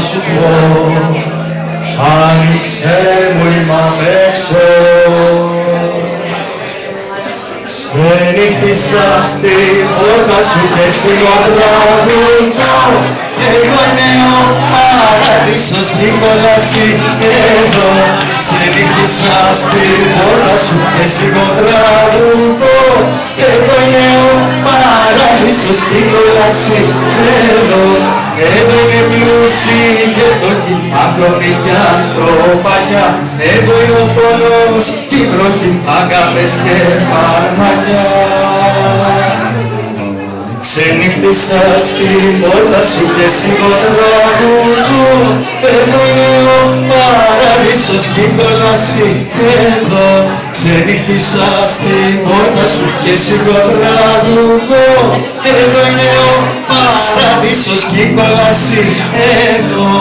σου πω, άνοιξε μου είμαι απ' έξω. Ξενύχτησα στην πόρτα σου και σιγοτραγουδώ, εγώ είναι ο παράδεισος κι η κόλαση εδώ. Ξενύχτησα στην πόρτα σου και σιγοτραγουδώ, εγώ είναι ο παράδεισος κι η κόλαση εδώ. Εδώ είναι πλούσιοι και φτωχοί, άνθρωποι και ανθρωπάκια. Εδώ είναι ο πόνος κι η βροχή, αγάπες και φαρμάκια. Ξενύχτησα στην πόρτα σου και σιγοτραγουδώ, εδώ είναι ο παράδεισος κι η κόλαση εδώ. Ξενύχτησα στην πόρτα σου και σιγοτραγουδώ, εδώ είναι ο παράδεισος κι η κόλαση εδώ.